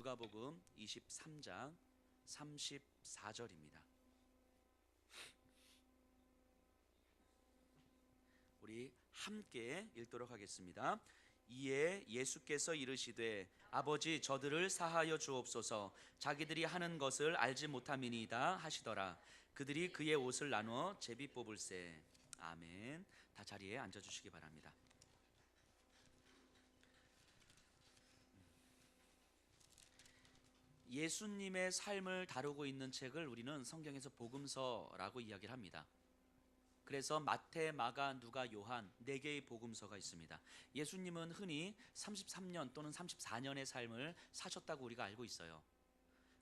누가복음 23장 34절입니다. 우리 함께 읽도록 하겠습니다. 이에 예수께서 이르시되 아버지 저들을 사하여 주옵소서 자기들이 하는 것을 알지 못함이니이다 하시더라. 그들이 그의 옷을 나누어 제비 뽑을세. 아멘. 다 자리에 앉아주시기 바랍니다. 예수님의 삶을 다루고 있는 책을 우리는 성경에서 복음서라고 이야기를 합니다. 그래서 마태, 마가, 누가, 요한 4개의 복음서가 있습니다. 예수님은 흔히 33년 또는 34년의 삶을 사셨다고 우리가 알고 있어요.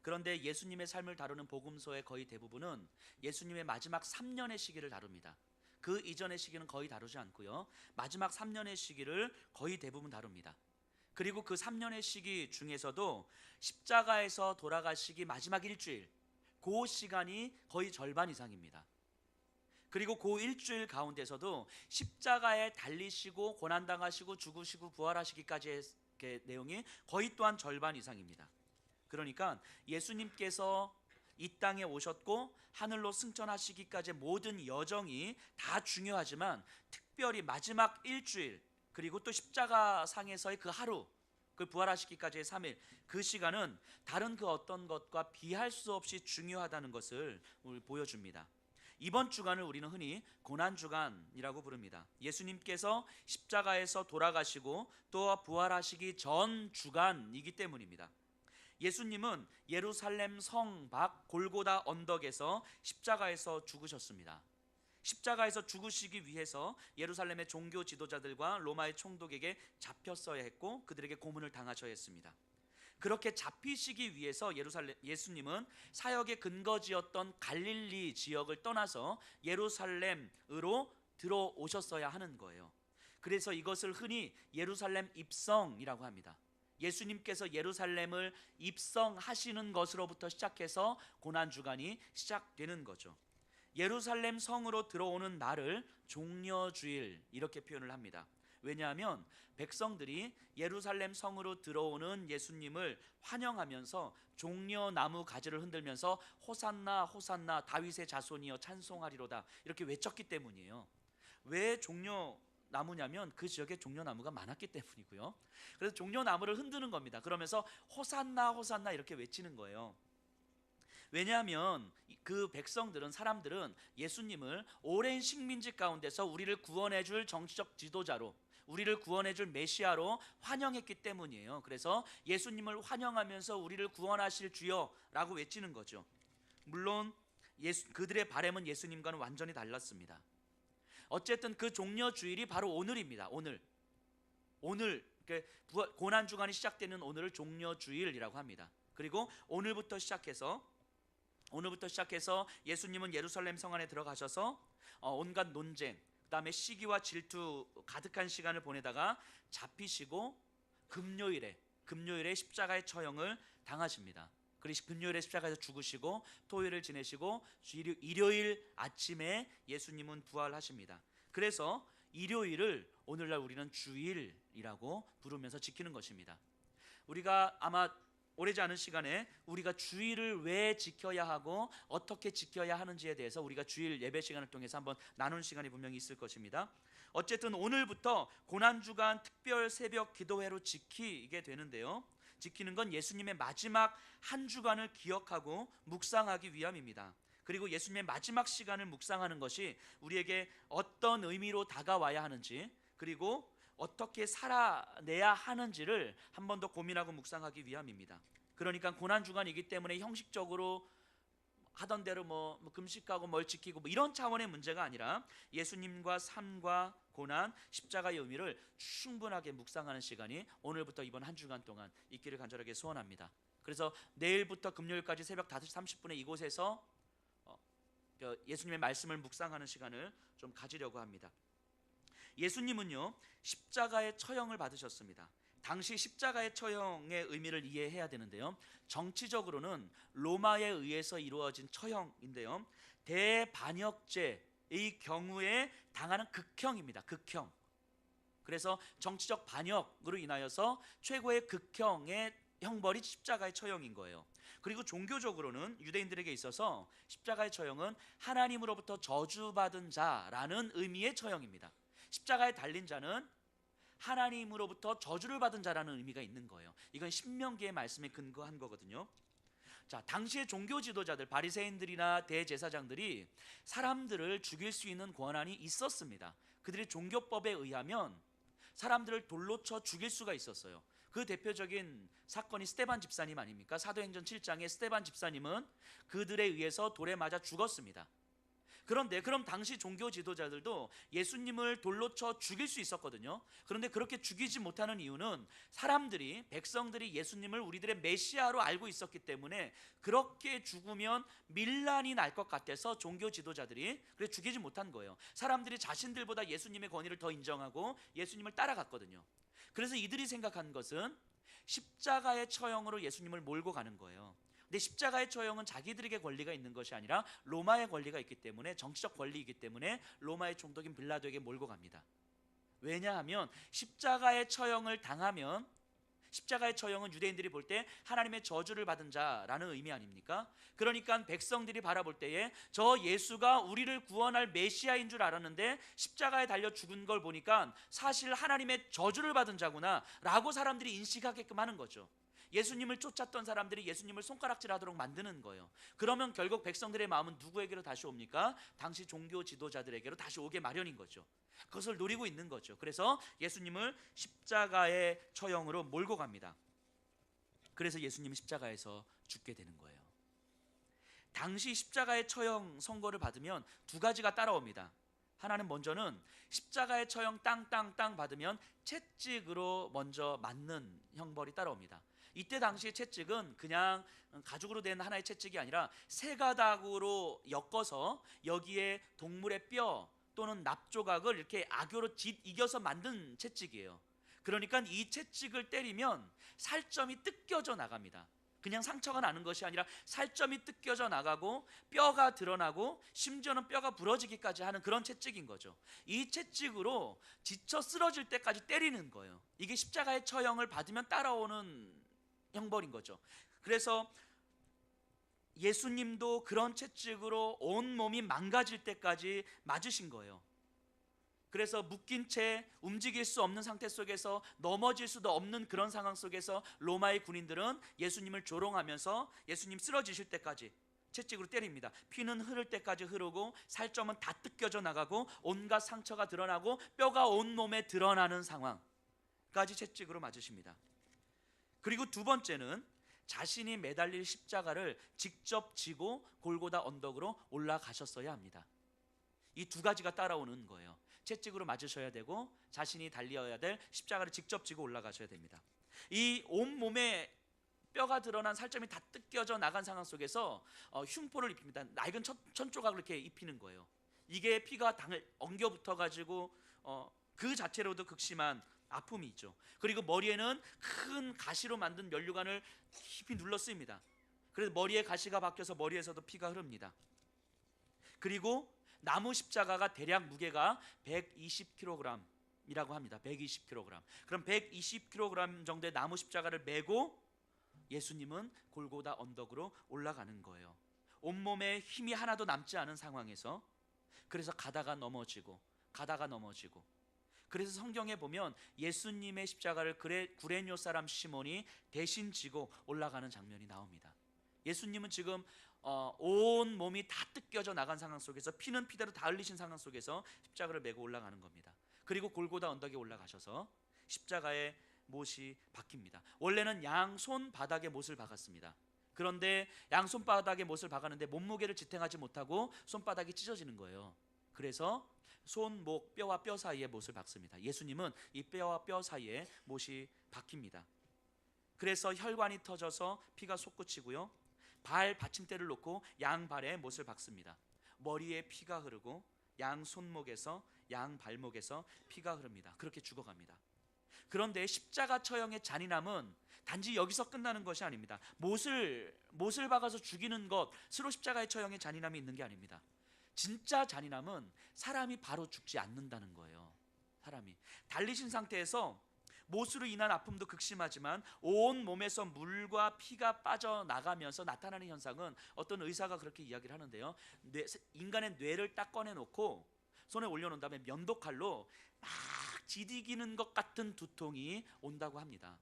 그런데 예수님의 삶을 다루는 복음서의 거의 대부분은 예수님의 마지막 3년의 시기를 다룹니다. 그 이전의 시기는 거의 다루지 않고요, 마지막 3년의 시기를 거의 대부분 다룹니다. 그리고 그 3년의 시기 중에서도 십자가에서 돌아가시기 마지막 일주일, 그 시간이 거의 절반 이상입니다. 그리고 그 일주일 가운데서도 십자가에 달리시고 고난당하시고 죽으시고 부활하시기까지의 내용이 거의 또한 절반 이상입니다. 그러니까 예수님께서 이 땅에 오셨고 하늘로 승천하시기까지의 모든 여정이 다 중요하지만 특별히 마지막 일주일, 그리고 또 십자가 상에서의 그 하루, 그 부활하시기까지의 3일, 그 시간은 다른 그 어떤 것과 비할 수 없이 중요하다는 것을 보여줍니다. 이번 주간을 우리는 흔히 고난주간이라고 부릅니다. 예수님께서 십자가에서 돌아가시고 또 부활하시기 전 주간이기 때문입니다. 예수님은 예루살렘 성 밖 골고다 언덕에서 십자가에서 죽으셨습니다. 십자가에서 죽으시기 위해서 예루살렘의 종교 지도자들과 로마의 총독에게 잡혔어야 했고 그들에게 고문을 당하셔야 했습니다. 그렇게 잡히시기 위해서 예수님은 사역의 근거지였던 갈릴리 지역을 떠나서 예루살렘으로 들어오셨어야 하는 거예요. 그래서 이것을 흔히 예루살렘 입성이라고 합니다. 예수님께서 예루살렘을 입성하시는 것으로부터 시작해서 고난주간이 시작되는 거죠. 예루살렘 성으로 들어오는 날을 종려주일 이렇게 표현을 합니다. 왜냐하면 백성들이 예루살렘 성으로 들어오는 예수님을 환영하면서 종려나무 가지를 흔들면서 호산나 호산나 다윗의 자손이여 찬송하리로다 이렇게 외쳤기 때문이에요. 왜 종려나무냐면 그 지역에 종려나무가 많았기 때문이고요. 그래서 종려나무를 흔드는 겁니다. 그러면서 호산나 호산나 이렇게 외치는 거예요. 왜냐하면 그 백성들은, 사람들은 예수님을 오랜 식민지 가운데서 우리를 구원해 줄 정치적 지도자로, 우리를 구원해 줄 메시아로 환영했기 때문이에요. 그래서 예수님을 환영하면서 우리를 구원하실 주여라고 외치는 거죠. 물론 그들의 바람은 예수님과는 완전히 달랐습니다. 어쨌든 그 종려주일이 바로 오늘입니다. 오늘 고난주간이 시작되는 오늘을 종려주일이라고 합니다. 그리고 오늘부터 시작해서 예수님은 예루살렘 성 안에 들어가셔서 온갖 논쟁, 그 다음에 시기와 질투 가득한 시간을 보내다가 잡히시고 금요일에 십자가의 처형을 당하십니다. 그리고 금요일에 십자가에서 죽으시고 토요일을 지내시고 일요일 아침에 예수님은 부활하십니다. 그래서 일요일을 오늘날 우리는 주일이라고 부르면서 지키는 것입니다. 우리가 아마 오래지 않은 시간에 우리가 주일을 왜 지켜야 하고 어떻게 지켜야 하는지에 대해서 우리가 주일 예배 시간을 통해서 한번 나눈 시간이 분명히 있을 것입니다. 어쨌든 오늘부터 고난주간 특별 새벽 기도회로 지키게 되는데요, 지키는 건 예수님의 마지막 한 주간을 기억하고 묵상하기 위함입니다. 그리고 예수님의 마지막 시간을 묵상하는 것이 우리에게 어떤 의미로 다가와야 하는지, 그리고 어떻게 살아내야 하는지를 한 번 더 고민하고 묵상하기 위함입니다. 그러니까 고난주간이기 때문에 형식적으로 하던 대로 뭐 금식하고 뭘 지키고 이런 차원의 문제가 아니라 예수님과 삶과 고난, 십자가의 의미를 충분하게 묵상하는 시간이 오늘부터 이번 한 주간 동안 있기를 간절하게 소원합니다. 그래서 내일부터 금요일까지 새벽 5시 30분에 이곳에서 예수님의 말씀을 묵상하는 시간을 좀 가지려고 합니다. 예수님은요, 십자가의 처형을 받으셨습니다. 당시 십자가의 처형의 의미를 이해해야 되는데요, 정치적으로는 로마에 의해서 이루어진 처형인데요, 대반역죄의 경우에 당하는 극형입니다. 극형. 그래서 정치적 반역으로 인하여서 최고의 극형에 형벌이 십자가의 처형인 거예요. 그리고 종교적으로는 유대인들에게 있어서 십자가의 처형은 하나님으로부터 저주받은 자라는 의미의 처형입니다. 십자가에 달린 자는 하나님으로부터 저주를 받은 자라는 의미가 있는 거예요. 이건 신명기의 말씀에 근거한 거거든요. 자, 당시의 종교 지도자들, 바리새인들이나 대제사장들이 사람들을 죽일 수 있는 권한이 있었습니다. 그들의 종교법에 의하면 사람들을 돌로 쳐 죽일 수가 있었어요. 그 대표적인 사건이 스데반 집사님 아닙니까? 사도행전 7장에 스데반 집사님은 그들에 의해서 돌에 맞아 죽었습니다. 그런데 그럼 당시 종교 지도자들도 예수님을 돌로 쳐 죽일 수 있었거든요. 그런데 그렇게 죽이지 못하는 이유는 사람들이, 백성들이 예수님을 우리들의 메시아로 알고 있었기 때문에 그렇게 죽으면 밀란이 날 것 같아서 종교 지도자들이 그래 죽이지 못한 거예요. 사람들이 자신들보다 예수님의 권위를 더 인정하고 예수님을 따라갔거든요. 그래서 이들이 생각한 것은 십자가의 처형으로 예수님을 몰고 가는 거예요. 근데 십자가의 처형은 자기들에게 권리가 있는 것이 아니라 로마의 권리가 있기 때문에, 정치적 권리이기 때문에 로마의 총독인 빌라도에게 몰고 갑니다. 왜냐하면 십자가의 처형을 당하면, 십자가의 처형은 유대인들이 볼 때 하나님의 저주를 받은 자라는 의미 아닙니까? 그러니까 백성들이 바라볼 때에 저 예수가 우리를 구원할 메시아인 줄 알았는데 십자가에 달려 죽은 걸 보니까 사실 하나님의 저주를 받은 자구나 라고 사람들이 인식하게끔 하는 거죠. 예수님을 쫓았던 사람들이 예수님을 손가락질하도록 만드는 거예요. 그러면 결국 백성들의 마음은 누구에게로 다시 옵니까? 당시 종교 지도자들에게로 다시 오게 마련인 거죠. 그것을 노리고 있는 거죠. 그래서 예수님을 십자가의 처형으로 몰고 갑니다. 그래서 예수님이 십자가에서 죽게 되는 거예요. 당시 십자가의 처형 선고를 받으면 두 가지가 따라옵니다. 하나는 먼저는 십자가의 처형 땅땅땅 받으면 채찍으로 먼저 맞는 형벌이 따라옵니다. 이때 당시의 채찍은 그냥 가죽으로 된 하나의 채찍이 아니라 세 가닥으로 엮어서 여기에 동물의 뼈 또는 납조각을 이렇게 악교로 이겨서 만든 채찍이에요. 그러니까 이 채찍을 때리면 살점이 뜯겨져 나갑니다. 그냥 상처가 나는 것이 아니라 살점이 뜯겨져 나가고 뼈가 드러나고 심지어는 뼈가 부러지기까지 하는 그런 채찍인 거죠. 이 채찍으로 지쳐 쓰러질 때까지 때리는 거예요. 이게 십자가의 처형을 받으면 따라오는 형벌인 거죠. 그래서 예수님도 그런 채찍으로 온 몸이 망가질 때까지 맞으신 거예요. 그래서 묶인 채 움직일 수 없는 상태 속에서 넘어질 수도 없는 그런 상황 속에서 로마의 군인들은 예수님을 조롱하면서 예수님 쓰러지실 때까지 채찍으로 때립니다. 피는 흐를 때까지 흐르고 살점은 다 뜯겨져 나가고 온갖 상처가 드러나고 뼈가 온 몸에 드러나는 상황까지 채찍으로 맞으십니다. 그리고 두 번째는 자신이 매달릴 십자가를 직접 지고 골고다 언덕으로 올라가셨어야 합니다. 이 두 가지가 따라오는 거예요. 채찍으로 맞으셔야 되고 자신이 달려야 될 십자가를 직접 지고 올라가셔야 됩니다. 이 온몸에 뼈가 드러난 살점이 다 뜯겨져 나간 상황 속에서 흉포를 입힙니다. 낡은 천조각을 이렇게 입히는 거예요. 이게 피가 당을 엉겨 붙어가지고 그 자체로도 극심한 아픔이 있죠. 그리고 머리에는 큰 가시로 만든 면류관을 깊이 눌러 쓰입니다. 그래서 머리에 가시가 박혀서 머리에서도 피가 흐릅니다. 그리고 나무 십자가가 대략 무게가 120kg이라고 합니다. 120kg. 그럼 120kg 정도의 나무 십자가를 메고 예수님은 골고다 언덕으로 올라가는 거예요. 온몸에 힘이 하나도 남지 않은 상황에서, 그래서 가다가 넘어지고 그래서 성경에 보면 예수님의 십자가를 구레뇨 사람 시몬이 대신 지고 올라가는 장면이 나옵니다. 예수님은 지금 온 몸이 다 뜯겨져 나간 상황 속에서 피는 피대로 다 흘리신 상황 속에서 십자가를 메고 올라가는 겁니다. 그리고 골고다 언덕에 올라가셔서 십자가의 못이 박힙니다. 원래는 양손 바닥에 못을 박았습니다. 그런데 양손 바닥에 못을 박았는데 몸무게를 지탱하지 못하고 손바닥이 찢어지는 거예요. 그래서 손목 뼈와 뼈 사이에 못을 박습니다. 예수님은 이 뼈와 뼈 사이에 못이 박힙니다. 그래서 혈관이 터져서 피가 솟구치고요. 발 받침대를 놓고 양발에 못을 박습니다. 머리에 피가 흐르고 양 손목에서 양 발목에서 피가 흐릅니다. 그렇게 죽어갑니다. 그런데 십자가 처형의 잔인함은 단지 여기서 끝나는 것이 아닙니다. 못을 박아서 죽이는 것으로 십자가의 처형의 잔인함이 있는 게 아닙니다. 진짜 잔인함은 사람이 바로 죽지 않는다는 거예요. 사람이 달리신 상태에서 못으로 인한 아픔도 극심하지만 온 몸에서 물과 피가 빠져나가면서 나타나는 현상은 어떤 의사가 그렇게 이야기를 하는데요. 인간의 뇌를 딱 꺼내놓고 손에 올려놓은 다음에 면도칼로 막 지디기는 것 같은 두통이 온다고 합니다.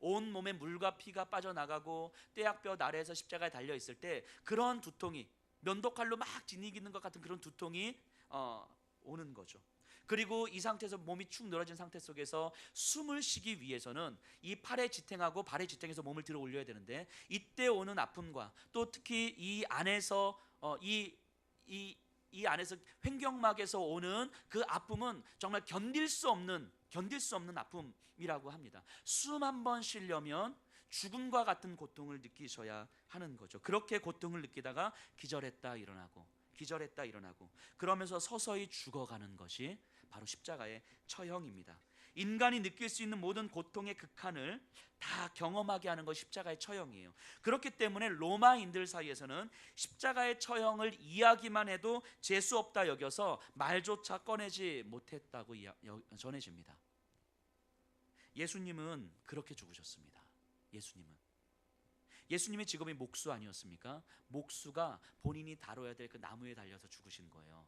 온 몸에 물과 피가 빠져나가고 떼약볕 아래에서 십자가에 달려있을 때 그런 두통이, 면도칼로 막 지니기는 것 같은 그런 두통이 오는 거죠. 그리고 이 상태에서 몸이 축 늘어진 상태 속에서 숨을 쉬기 위해서는 이 팔에 지탱하고 발에 지탱해서 몸을 들어 올려야 되는데, 이때 오는 아픔과 또 특히 이 안에서 이 안에서 횡격막에서 오는 그 아픔은 정말 견딜 수 없는 아픔이라고 합니다. 숨 한 번 쉬려면 죽음과 같은 고통을 느끼셔야 하는 거죠. 그렇게 고통을 느끼다가 기절했다 일어나고 그러면서 서서히 죽어가는 것이 바로 십자가의 처형입니다. 인간이 느낄 수 있는 모든 고통의 극한을 다 경험하게 하는 것이 십자가의 처형이에요. 그렇기 때문에 로마인들 사이에서는 십자가의 처형을 이야기만 해도 재수 없다 여겨서 말조차 꺼내지 못했다고 전해집니다. 예수님은 그렇게 죽으셨습니다. 예수님의 직업이 목수 아니었습니까? 목수가 본인이 다뤄야 될 그 나무에 달려서 죽으신 거예요.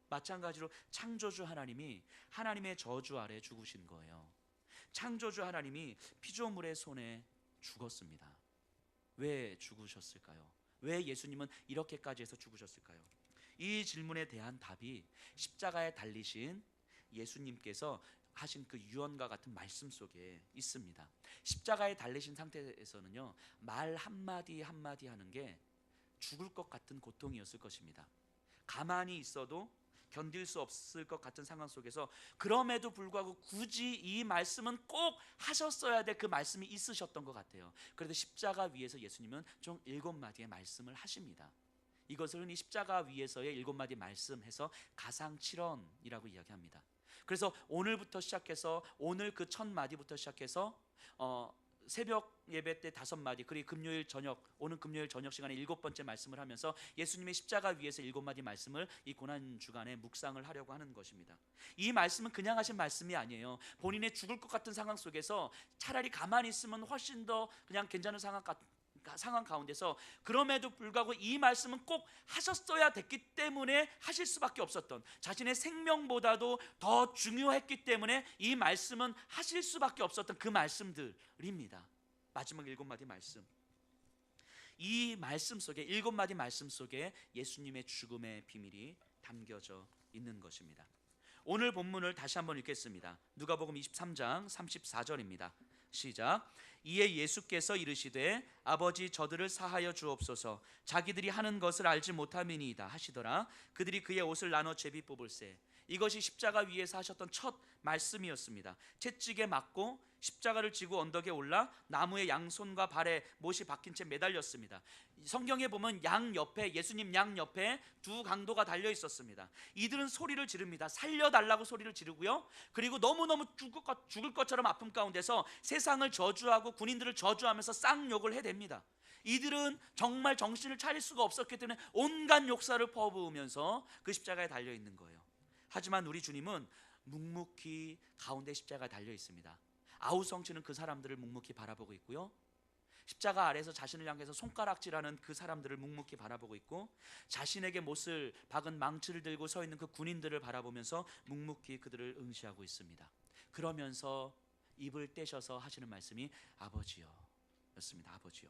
마찬가지로 창조주 하나님이 하나님의 저주 아래 죽으신 거예요. 창조주 하나님이 피조물의 손에 죽었습니다. 왜 죽으셨을까요? 왜 예수님은 이렇게까지 해서 죽으셨을까요? 이 질문에 대한 답이 십자가에 달리신 예수님께서 하신 그 유언과 같은 말씀 속에 있습니다. 십자가에 달리신 상태에서는요, 말 한마디 한마디 하는 게 죽을 것 같은 고통이었을 것입니다. 가만히 있어도 견딜 수 없을 것 같은 상황 속에서 그럼에도 불구하고 굳이 이 말씀은 꼭 하셨어야 될 그 말씀이 있으셨던 것 같아요. 그래도 십자가 위에서 예수님은 총 7마디의 말씀을 하십니다. 이것을 흔히 십자가 위에서의 7마디 말씀해서 가상칠언이라고 이야기합니다. 그래서 오늘부터 시작해서 오늘 그 첫 마디부터 시작해서 새벽 예배 때 5마디, 그리고 오는 금요일 저녁 시간에 7번째 말씀을 하면서 예수님의 십자가 위에서 7마디 말씀을 이 고난 주간에 묵상을 하려고 하는 것입니다. 이 말씀은 그냥 하신 말씀이 아니에요. 본인의 죽을 것 같은 상황 속에서 차라리 가만히 있으면 훨씬 더 그냥 괜찮은 상황 가운데서 그럼에도 불구하고 이 말씀은 꼭 하셨어야 됐기 때문에 하실 수밖에 없었던, 자신의 생명보다도 더 중요했기 때문에 이 말씀은 하실 수밖에 없었던 그 말씀들입니다. 마지막 7마디 말씀, 이 말씀 속에 7마디 말씀 속에 예수님의 죽음의 비밀이 담겨져 있는 것입니다. 오늘 본문을 다시 한번 읽겠습니다. 누가복음 23장 34절입니다. 시작. 이에 예수께서 이르시되 아버지 저들을 사하여 주옵소서, 자기들이 하는 것을 알지 못함이니이다 하시더라. 그들이 그의 옷을 나눠 제비 뽑을세. 이것이 십자가 위에서 하셨던 첫 말씀이었습니다. 채찍에 맞고 십자가를 지고 언덕에 올라 나무의 양손과 발에 못이 박힌 채 매달렸습니다. 성경에 보면 예수님 양 옆에 두 강도가 달려 있었습니다. 이들은 소리를 지릅니다. 살려달라고 소리를 지르고요, 그리고 너무너무 죽을 것처럼 아픔 가운데서 세상을 저주하고 군인들을 저주하면서 쌍욕을 해댑니다. 이들은 정말 정신을 차릴 수가 없었기 때문에 온갖 욕설을 퍼부으면서 그 십자가에 달려 있는 거예요. 하지만 우리 주님은 묵묵히 가운데 십자가에 달려 있습니다. 아우성치는 그 사람들을 묵묵히 바라보고 있고요, 십자가 아래에서 자신을 향해서 손가락질하는 그 사람들을 묵묵히 바라보고 있고, 자신에게 못을 박은 망치를 들고 서 있는 그 군인들을 바라보면서 묵묵히 그들을 응시하고 있습니다. 그러면서 입을 떼셔서 하시는 말씀이 아버지여 였습니다. 아버지여,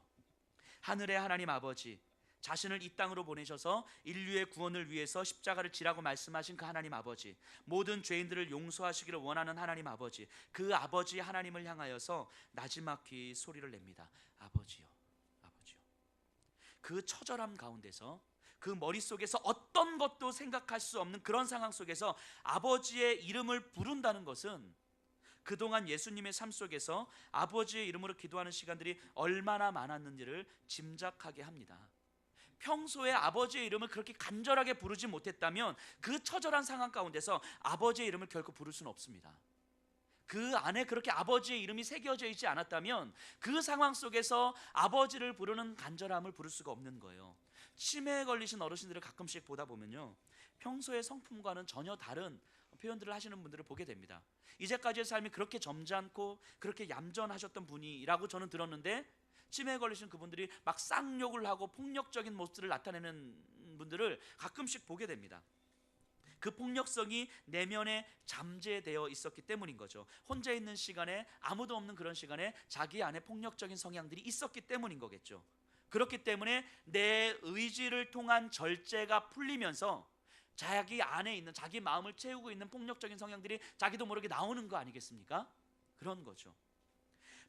하늘의 하나님 아버지, 자신을 이 땅으로 보내셔서 인류의 구원을 위해서 십자가를 지라고 말씀하신 그 하나님 아버지, 모든 죄인들을 용서하시기를 원하는 하나님 아버지, 그 아버지 하나님을 향하여서 나지막히 소리를 냅니다. 아버지요, 아버지요. 그 처절함 가운데서, 그 머릿속에서 어떤 것도 생각할 수 없는 그런 상황 속에서 아버지의 이름을 부른다는 것은 그동안 예수님의 삶 속에서 아버지의 이름으로 기도하는 시간들이 얼마나 많았는지를 짐작하게 합니다. 평소에 아버지의 이름을 그렇게 간절하게 부르지 못했다면 그 처절한 상황 가운데서 아버지의 이름을 결코 부를 수는 없습니다. 그 안에 그렇게 아버지의 이름이 새겨져 있지 않았다면 그 상황 속에서 아버지를 부르는 간절함을 부를 수가 없는 거예요. 치매에 걸리신 어르신들을 가끔씩 보다 보면요, 평소의 성품과는 전혀 다른 표현들을 하시는 분들을 보게 됩니다. 이제까지의 삶이 그렇게 점잖고 그렇게 얌전하셨던 분이라고 저는 들었는데, 치매에 걸리신 그분들이 막 쌍욕을 하고 폭력적인 모습들을 나타내는 분들을 가끔씩 보게 됩니다. 그 폭력성이 내면에 잠재되어 있었기 때문인 거죠. 혼자 있는 시간에, 아무도 없는 그런 시간에 자기 안에 폭력적인 성향들이 있었기 때문인 거겠죠. 그렇기 때문에 내 의지를 통한 절제가 풀리면서 자기 안에 있는, 자기 마음을 채우고 있는 폭력적인 성향들이 자기도 모르게 나오는 거 아니겠습니까? 그런 거죠.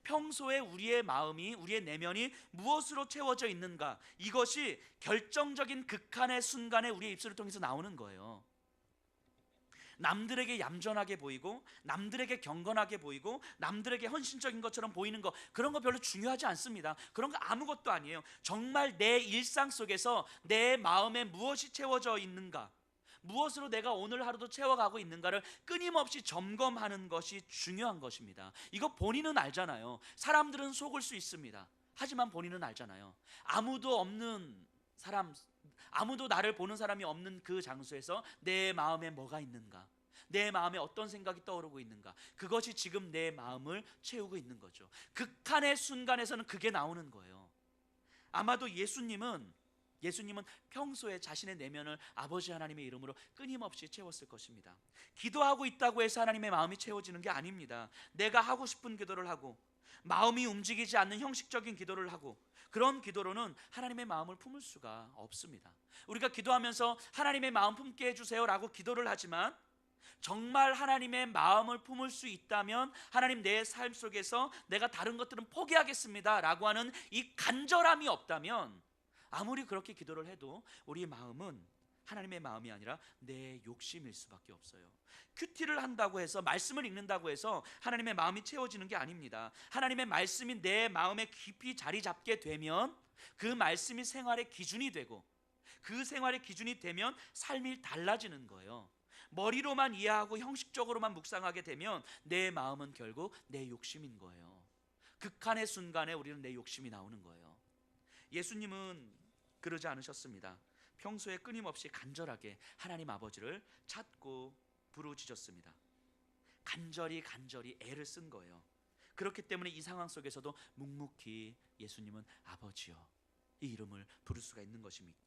평소에 우리의 마음이, 우리의 내면이 무엇으로 채워져 있는가, 이것이 결정적인 극한의 순간에 우리의 입술을 통해서 나오는 거예요. 남들에게 얌전하게 보이고, 남들에게 경건하게 보이고, 남들에게 헌신적인 것처럼 보이는 거, 그런 거 별로 중요하지 않습니다. 그런 거 아무것도 아니에요. 정말 내 일상 속에서 내 마음에 무엇이 채워져 있는가, 무엇으로 내가 오늘 하루도 채워가고 있는가를 끊임없이 점검하는 것이 중요한 것입니다. 이거 본인은 알잖아요. 사람들은 속을 수 있습니다. 하지만 본인은 알잖아요. 아무도 없는 사람, 아무도 나를 보는 사람이 없는 그 장소에서 내 마음에 뭐가 있는가, 내 마음에 어떤 생각이 떠오르고 있는가, 그것이 지금 내 마음을 채우고 있는 거죠. 극한의 순간에서는 그게 나오는 거예요. 아마도 예수님은 평소에 자신의 내면을 아버지 하나님의 이름으로 끊임없이 채웠을 것입니다. 기도하고 있다고 해서 하나님의 마음이 채워지는 게 아닙니다. 내가 하고 싶은 기도를 하고, 마음이 움직이지 않는 형식적인 기도를 하고, 그런 기도로는 하나님의 마음을 품을 수가 없습니다. 우리가 기도하면서 하나님의 마음 품게 해주세요 라고 기도를 하지만, 정말 하나님의 마음을 품을 수 있다면 하나님, 내 삶 속에서 내가 다른 것들은 포기하겠습니다 라고 하는 이 간절함이 없다면, 아무리 그렇게 기도를 해도 우리의 마음은 하나님의 마음이 아니라 내 욕심일 수밖에 없어요. 큐티를 한다고 해서, 말씀을 읽는다고 해서 하나님의 마음이 채워지는 게 아닙니다. 하나님의 말씀이 내 마음에 깊이 자리 잡게 되면 그 말씀이 생활의 기준이 되고, 그 생활의 기준이 되면 삶이 달라지는 거예요. 머리로만 이해하고 형식적으로만 묵상하게 되면 내 마음은 결국 내 욕심인 거예요. 극한의 순간에 우리는 내 욕심이 나오는 거예요. 예수님은 그러지 않으셨습니다. 평소에 끊임없이 간절하게 하나님 아버지를 찾고 부르짖었습니다. 간절히 애를 쓴 거예요. 그렇기 때문에 이 상황 속에서도 묵묵히 예수님은 아버지여, 이 이름을 부를 수가 있는 것입니다.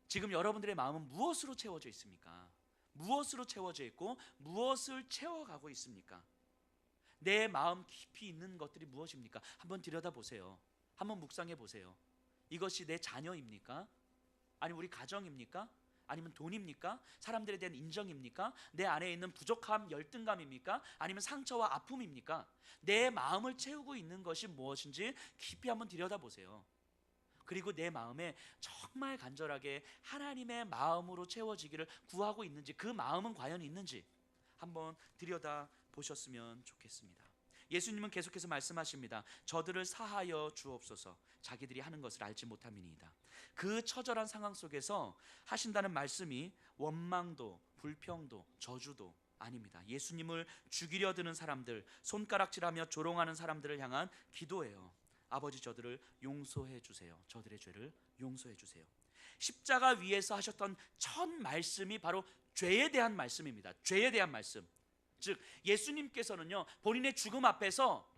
지금 여러분들의 마음은 무엇으로 채워져 있습니까? 무엇으로 채워져 있고 무엇을 채워가고 있습니까? 내 마음 깊이 있는 것들이 무엇입니까? 한번 들여다보세요. 한번 묵상해 보세요. 이것이 내 자녀입니까? 아니면 우리 가정입니까? 아니면 돈입니까? 사람들에 대한 인정입니까? 내 안에 있는 부족함, 열등감입니까? 아니면 상처와 아픔입니까? 내 마음을 채우고 있는 것이 무엇인지 깊이 한번 들여다보세요. 그리고 내 마음에 정말 간절하게 하나님의 마음으로 채워지기를 구하고 있는지, 그 마음은 과연 있는지 한번 들여다보셨으면 좋겠습니다. 예수님은 계속해서 말씀하십니다. 저들을 사하여 주옵소서, 자기들이 하는 것을 알지 못함이니이다. 그 처절한 상황 속에서 하신다는 말씀이 원망도, 불평도, 저주도 아닙니다. 예수님을 죽이려 드는 사람들, 손가락질하며 조롱하는 사람들을 향한 기도예요. 아버지, 저들을 용서해 주세요. 저들의 죄를 용서해 주세요. 십자가 위에서 하셨던 첫 말씀이 바로 죄에 대한 말씀입니다. 죄에 대한 말씀. 즉 예수님께서는요, 본인의 죽음 앞에서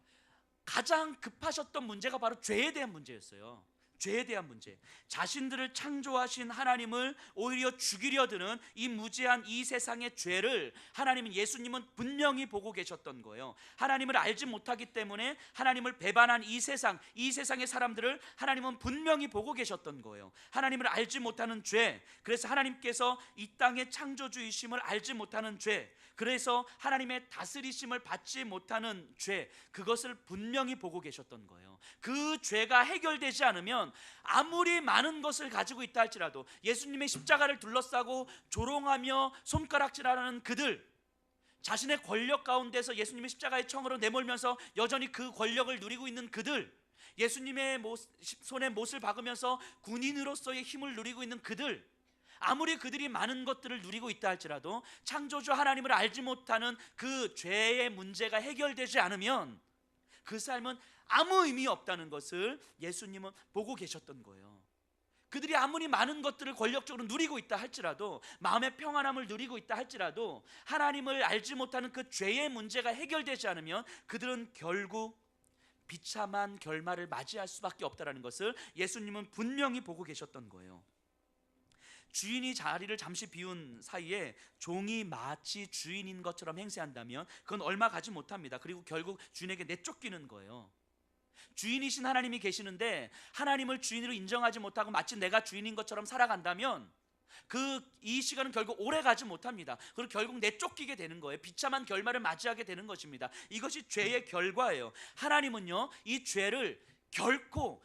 가장 급하셨던 문제가 바로 죄에 대한 문제였어요. 죄에 대한 문제. 자신들을 창조하신 하나님을 오히려 죽이려 드는 이 무지한 이 세상의 죄를 하나님은, 예수님은 분명히 보고 계셨던 거예요. 하나님을 알지 못하기 때문에 하나님을 배반한 이 세상의 사람들을 하나님은 분명히 보고 계셨던 거예요. 하나님을 알지 못하는 죄, 그래서 하나님께서 이 땅의 창조주이심을 알지 못하는 죄, 그래서 하나님의 다스리심을 받지 못하는 죄, 그것을 분명히 보고 계셨던 거예요. 그 죄가 해결되지 않으면 아무리 많은 것을 가지고 있다 할지라도, 예수님의 십자가를 둘러싸고 조롱하며 손가락질하는 그들, 자신의 권력 가운데서 예수님의 십자가의 청으로 내몰면서 여전히 그 권력을 누리고 있는 그들, 예수님의 손에 못을 박으면서 군인으로서의 힘을 누리고 있는 그들, 아무리 그들이 많은 것들을 누리고 있다 할지라도 창조주 하나님을 알지 못하는 그 죄의 문제가 해결되지 않으면 그 삶은 아무 의미 없다는 것을 예수님은 보고 계셨던 거예요. 그들이 아무리 많은 것들을 권력적으로 누리고 있다 할지라도, 마음의 평안함을 누리고 있다 할지라도 하나님을 알지 못하는 그 죄의 문제가 해결되지 않으면 그들은 결국 비참한 결말을 맞이할 수밖에 없다는 것을 예수님은 분명히 보고 계셨던 거예요. 주인이 자리를 잠시 비운 사이에 종이 마치 주인인 것처럼 행세한다면 그건 얼마 가지 못합니다. 그리고 결국 주인에게 내쫓기는 거예요. 주인이신 하나님이 계시는데 하나님을 주인으로 인정하지 못하고 마치 내가 주인인 것처럼 살아간다면 이 시간은 결국 오래 가지 못합니다. 그리고 결국 내쫓기게 되는 거예요. 비참한 결말을 맞이하게 되는 것입니다. 이것이 죄의 결과예요. 하나님은요, 이 죄를 결코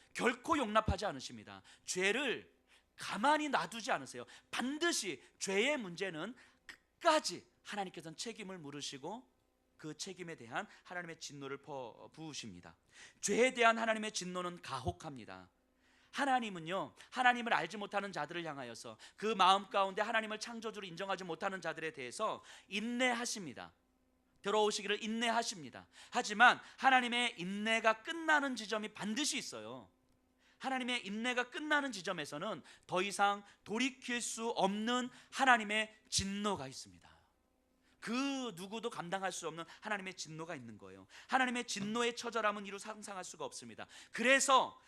용납하지 않으십니다. 죄를 가만히 놔두지 않으세요. 반드시 죄의 문제는 끝까지 하나님께서는 책임을 물으시고 그 책임에 대한 하나님의 진노를 부으십니다. 죄에 대한 하나님의 진노는 가혹합니다. 하나님은요, 하나님을 알지 못하는 자들을 향하여서 그 마음 가운데 하나님을 창조주로 인정하지 못하는 자들에 대해서 인내하십니다. 들어오시기를 인내하십니다. 하지만 하나님의 인내가 끝나는 지점이 반드시 있어요. 하나님의 인내가 끝나는 지점에서는 더 이상 돌이킬 수 없는 하나님의 진노가 있습니다. 그 누구도 감당할 수 없는 하나님의 진노가 있는 거예요. 하나님의 진노의 처절함은 이루 상상할 수가 없습니다. 그래서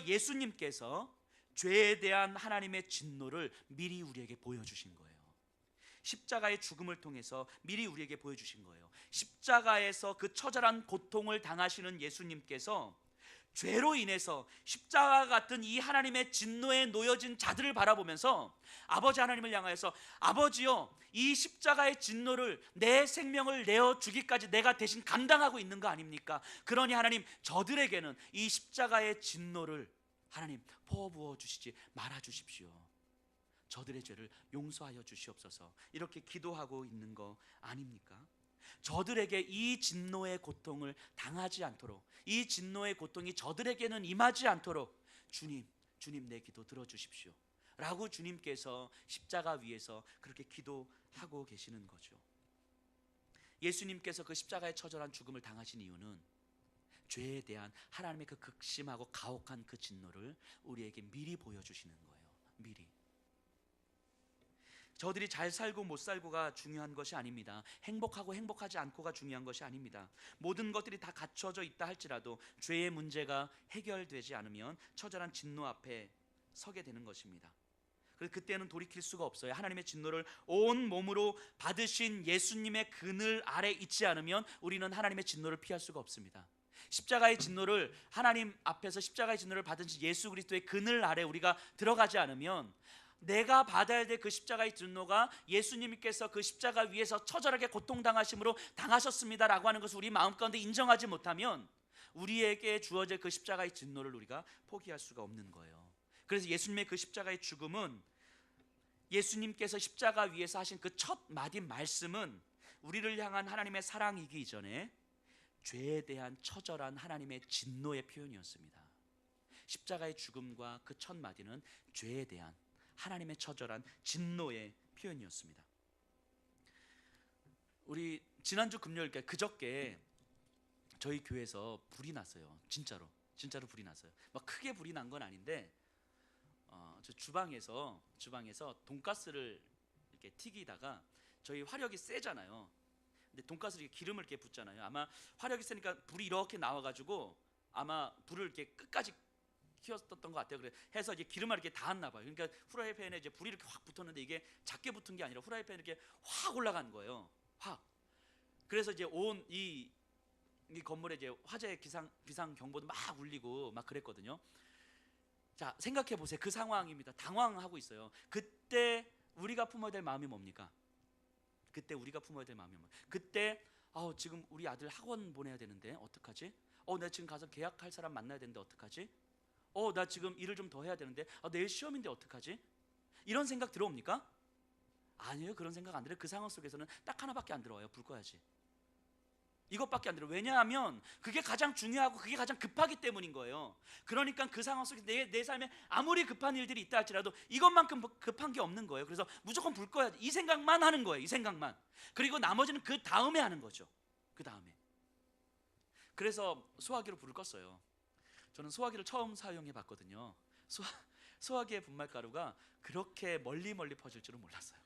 예수님께서 죄에 대한 하나님의 진노를 미리 우리에게 보여주신 거예요. 십자가의 죽음을 통해서 미리 우리에게 보여주신 거예요. 십자가에서 그 처절한 고통을 당하시는 예수님께서 죄로 인해서 십자가 같은 이 하나님의 진노에 놓여진 자들을 바라보면서 아버지 하나님을 향하여서, 아버지요, 이 십자가의 진노를, 내 생명을 내어주기까지 내가 대신 감당하고 있는 거 아닙니까? 그러니 하나님, 저들에게는 이 십자가의 진노를 하나님 퍼부어 주시지 말아 주십시오. 저들의 죄를 용서하여 주시옵소서. 이렇게 기도하고 있는 거 아닙니까? 저들에게 이 진노의 고통을 당하지 않도록, 이 진노의 고통이 저들에게는 임하지 않도록 주님 내 기도 들어주십시오 라고 주님께서 십자가 위에서 그렇게 기도하고 계시는 거죠. 예수님께서 그 십자가의 처절한 죽음을 당하신 이유는 죄에 대한 하나님의 그 극심하고 가혹한 그 진노를 우리에게 미리 보여주시는 거예요. 미리. 저들이 잘 살고 못 살고가 중요한 것이 아닙니다. 행복하고 행복하지 않고가 중요한 것이 아닙니다. 모든 것들이 다 갖춰져 있다 할지라도 죄의 문제가 해결되지 않으면 처절한 진노 앞에 서게 되는 것입니다. 그래서 그때는 돌이킬 수가 없어요. 하나님의 진노를 온 몸으로 받으신 예수님의 그늘 아래 있지 않으면 우리는 하나님의 진노를 피할 수가 없습니다. 십자가의 진노를, 하나님 앞에서 십자가의 진노를 받은 예수 그리스도의 그늘 아래 우리가 들어가지 않으면, 내가 받아야 될 그 십자가의 진노가 예수님께서 그 십자가 위에서 처절하게 고통당하심으로 당하셨습니다라고 하는 것을 우리 마음 가운데 인정하지 못하면 우리에게 주어질 그 십자가의 진노를 우리가 포기할 수가 없는 거예요. 그래서 예수님의 그 십자가의 죽음은, 예수님께서 십자가 위에서 하신 그 첫 마디 말씀은 우리를 향한 하나님의 사랑이기 이전에 죄에 대한 처절한 하나님의 진노의 표현이었습니다. 십자가의 죽음과 그 첫 마디는 죄에 대한 하나님의 처절한 진노의 표현이었습니다. 우리 지난주 금요일, 그저께 저희 교회에서 불이 났어요. 진짜로 불이 났어요. 막 크게 불이 난 건 아닌데, 저 주방에서 돈가스를 이렇게 튀기다가, 저희 화력이 세잖아요. 근데 돈가스를 기름을 이렇게 붓잖아요. 아마 화력이 세니까 불이 이렇게 나와가지고 아마 불을 이렇게 끝까지 키웠었던 것 같아요. 그래 해서 이제 기름을 이렇게 닿았나 봐요. 그러니까 후라이팬에 이제 불이 이렇게 확 붙었는데, 이게 작게 붙은 게 아니라 후라이팬에 이렇게 확 올라간 거예요. 확. 그래서 이제 온 이 건물에 이제 화재 비상 경보도 막 울리고 막 그랬거든요. 자, 생각해 보세요. 그 상황입니다. 당황하고 있어요. 그때 우리가 품어야 될 마음이 뭡니까? 그때 지금 우리 아들 학원 보내야 되는데 어떡하지? 내가 지금 가서 계약할 사람 만나야 되는데 어떡하지? 나 지금 일을 좀 더 해야 되는데, 내일 시험인데 어떡하지? 이런 생각 들어옵니까? 아니에요. 그런 생각 안 들어요. 그 상황 속에서는 딱 하나밖에 안 들어와요. 불 꺼야지. 이것밖에 안 들어요. 왜냐하면 그게 가장 중요하고 그게 가장 급하기 때문인 거예요. 그러니까 그 상황 속에서 내 삶에 아무리 급한 일들이 있다 할지라도 이것만큼 급한 게 없는 거예요. 그래서 무조건 불 꺼야지, 이 생각만 하는 거예요. 이 생각만. 그리고 나머지는 그 다음에 하는 거죠. 그 다음에. 그래서 소화기로 불을 껐어요. 저는 소화기를 처음 사용해 봤거든요. 소화기의 분말가루가 그렇게 멀리 퍼질 줄은 몰랐어요.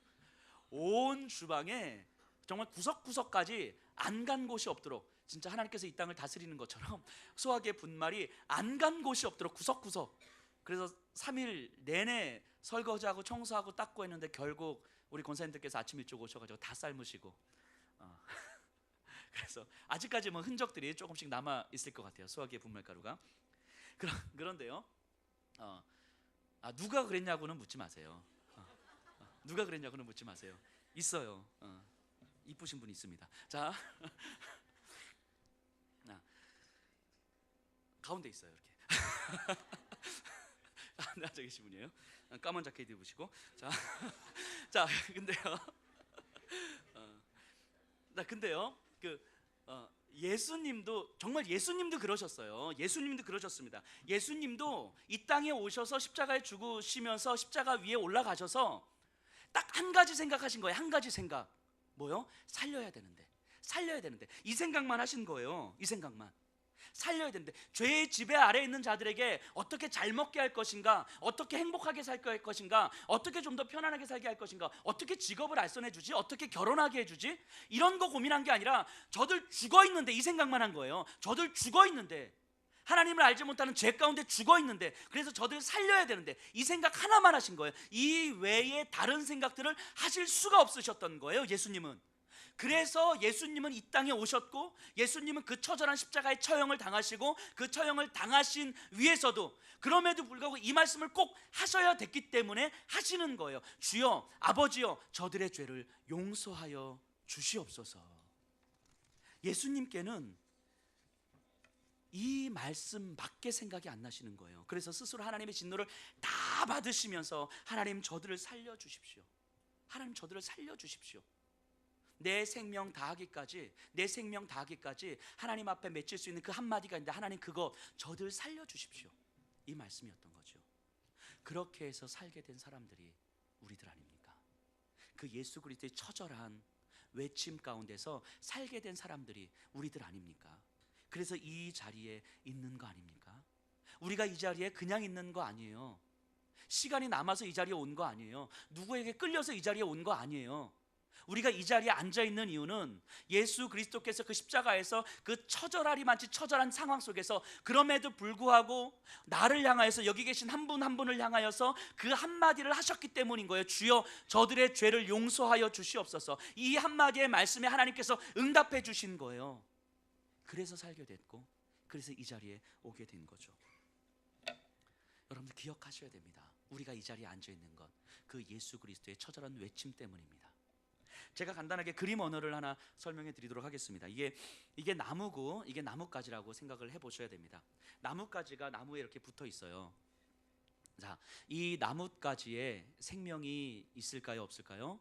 온 주방에 정말 구석구석까지 안 간 곳이 없도록, 진짜 하나님께서 이 땅을 다스리는 것처럼 소화기의 분말이 안 간 곳이 없도록 구석구석. 그래서 3일 내내 설거지하고 청소하고 닦고 했는데 결국 우리 권사님들께서 아침 일찍 오셔가지고 다 삶으시고, 그래서 아직까지 뭐 흔적들이 조금씩 남아 있을 것 같아요, 소화기의 분말가루가. 그런데요, 누가 그랬냐고는 묻지 마세요. 누가 그랬냐고는 묻지 마세요. 있어요. 이쁘신 분이 있습니다. 자, 가운데 있어요, 이렇게. 앉아 계신 분이에요. 까만 자켓 입으시고. 자, 근데요, 예수님도 정말 예수님도 그러셨어요. 예수님도 그러셨습니다. 예수님도 이 땅에 오셔서 십자가에 죽으시면서 십자가 위에 올라가셔서 딱 한 가지 생각하신 거예요. 한 가지 생각. 뭐요? 살려야 되는데 이 생각만 하신 거예요. 이 생각만. 살려야 되는데, 죄의 지배 아래에 있는 자들에게 어떻게 잘 먹게 할 것인가, 어떻게 행복하게 살게 할 것인가, 어떻게 좀 더 편안하게 살게 할 것인가, 어떻게 직업을 알선해 주지, 어떻게 결혼하게 해주지, 이런 거 고민한 게 아니라 저들 죽어 있는데, 이 생각만 한 거예요. 저들 죽어 있는데, 하나님을 알지 못하는 죄 가운데 죽어 있는데, 그래서 저들 살려야 되는데, 이 생각 하나만 하신 거예요. 이 외에 다른 생각들을 하실 수가 없으셨던 거예요, 예수님은. 그래서 예수님은 이 땅에 오셨고, 예수님은 그 처절한 십자가의 처형을 당하시고, 그 처형을 당하신 위에서도 그럼에도 불구하고 이 말씀을 꼭 하셔야 됐기 때문에 하시는 거예요. 주여, 아버지여, 저들의 죄를 용서하여 주시옵소서. 예수님께는 이 말씀밖에 생각이 안 나시는 거예요. 그래서 스스로 하나님의 진노를 다 받으시면서, 하나님 저들을 살려주십시오, 하나님 저들을 살려주십시오, 내 생명 다하기까지 하나님 앞에 맺힐 수 있는 그 한마디가 있는데, 하나님 그거 저들 살려주십시오, 이 말씀이었던 거죠. 그렇게 해서 살게 된 사람들이 우리들 아닙니까? 그 예수 그리스도의 처절한 외침 가운데서 살게 된 사람들이 우리들 아닙니까? 그래서 이 자리에 있는 거 아닙니까? 우리가 이 자리에 그냥 있는 거 아니에요. 시간이 남아서 이 자리에 온 거 아니에요. 누구에게 끌려서 이 자리에 온 거 아니에요. 우리가 이 자리에 앉아 있는 이유는 예수 그리스도께서 그 십자가에서 그 처절하리만치 처절한 상황 속에서, 그럼에도 불구하고 나를 향하여서, 여기 계신 한 분 한 분을 향하여서 그 한마디를 하셨기 때문인 거예요. 주여, 저들의 죄를 용서하여 주시옵소서. 이 한마디의 말씀에 하나님께서 응답해 주신 거예요. 그래서 살게 됐고, 그래서 이 자리에 오게 된 거죠. 여러분들 기억하셔야 됩니다. 우리가 이 자리에 앉아 있는 것, 그 예수 그리스도의 처절한 외침 때문입니다. 제가 간단하게 그림 언어를 하나 설명해 드리도록 하겠습니다. 이게 나무고, 이게 나뭇가지라고 생각을 해 보셔야 됩니다. 나뭇가지가 나무에 이렇게 붙어 있어요. 자, 이 나뭇가지에 생명이 있을까요, 없을까요?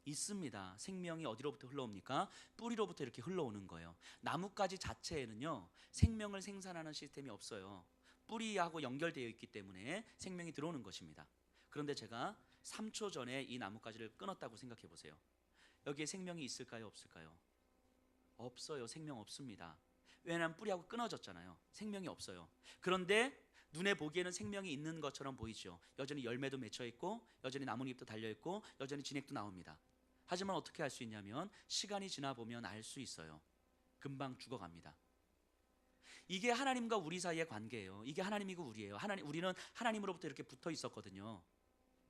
있습니다. 생명이 어디로부터 흘러옵니까? 뿌리로부터 이렇게 흘러오는 거예요. 나뭇가지 자체에는요, 생명을 생산하는 시스템이 없어요. 뿌리하고 연결되어 있기 때문에 생명이 들어오는 것입니다. 그런데 제가 3초 전에 이 나뭇가지를 끊었다고 생각해 보세요. 여기에 생명이 있을까요, 없을까요? 없어요. 생명 없습니다. 왜냐하면 뿌리하고 끊어졌잖아요. 생명이 없어요. 그런데 눈에 보기에는 생명이 있는 것처럼 보이죠. 여전히 열매도 맺혀 있고, 여전히 나뭇잎도 달려 있고, 여전히 진액도 나옵니다. 하지만 어떻게 알 수 있냐면, 시간이 지나 보면 알 수 있어요. 금방 죽어갑니다. 이게 하나님과 우리 사이의 관계예요. 이게 하나님이고 우리예요. 우리는 하나님으로부터 이렇게 붙어 있었거든요.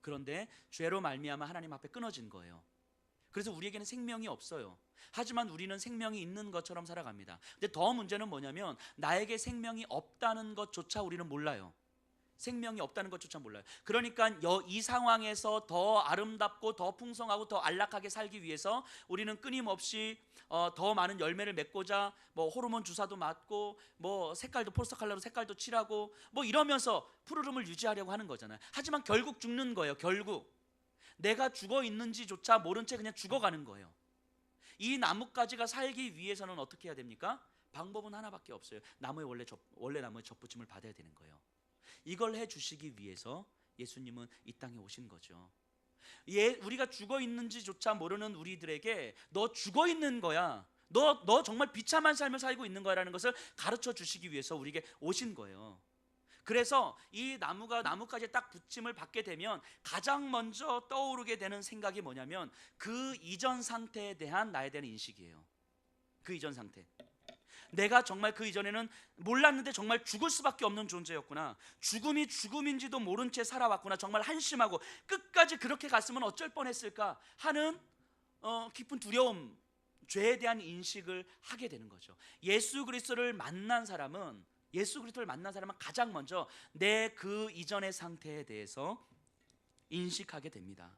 그런데 죄로 말미암아 하나님 앞에 끊어진 거예요. 그래서 우리에게는 생명이 없어요. 하지만 우리는 생명이 있는 것처럼 살아갑니다. 근데 더 문제는 뭐냐면, 나에게 생명이 없다는 것조차 우리는 몰라요. 생명이 없다는 것조차 몰라요. 그러니까 이 상황에서 더 아름답고 더 풍성하고 더 안락하게 살기 위해서 우리는 끊임없이 더 많은 열매를 맺고자 뭐 호르몬 주사도 맞고, 뭐 색깔도 포스터 컬러로 색깔도 칠하고, 뭐 이러면서 푸르름을 유지하려고 하는 거잖아요. 하지만 결국 죽는 거예요. 결국 내가 죽어 있는지조차 모른 채 그냥 죽어가는 거예요. 이 나뭇가지가 살기 위해서는 어떻게 해야 됩니까? 방법은 하나밖에 없어요. 원래 나무의 접붙임을 받아야 되는 거예요. 이걸 해주시기 위해서 예수님은 이 땅에 오신 거죠. 우리가 죽어 있는지조차 모르는 우리들에게 너 죽어 있는 거야, 너 정말 비참한 삶을 살고 있는 거야라는 것을 가르쳐 주시기 위해서 우리에게 오신 거예요. 그래서 이 나무가 나뭇가지에 딱 붙임을 받게 되면 가장 먼저 떠오르게 되는 생각이 뭐냐면 그 이전 상태에 대한 나에 대한 인식이에요. 그 이전 상태. 내가 정말 그 이전에는 몰랐는데 정말 죽을 수밖에 없는 존재였구나. 죽음이 죽음인지도 모른 채 살아왔구나. 정말 한심하고 끝까지 그렇게 갔으면 어쩔 뻔했을까 하는 깊은 두려움, 죄에 대한 인식을 하게 되는 거죠. 예수 그리스도를 만난 사람은 가장 먼저 내 그 이전의 상태에 대해서 인식하게 됩니다.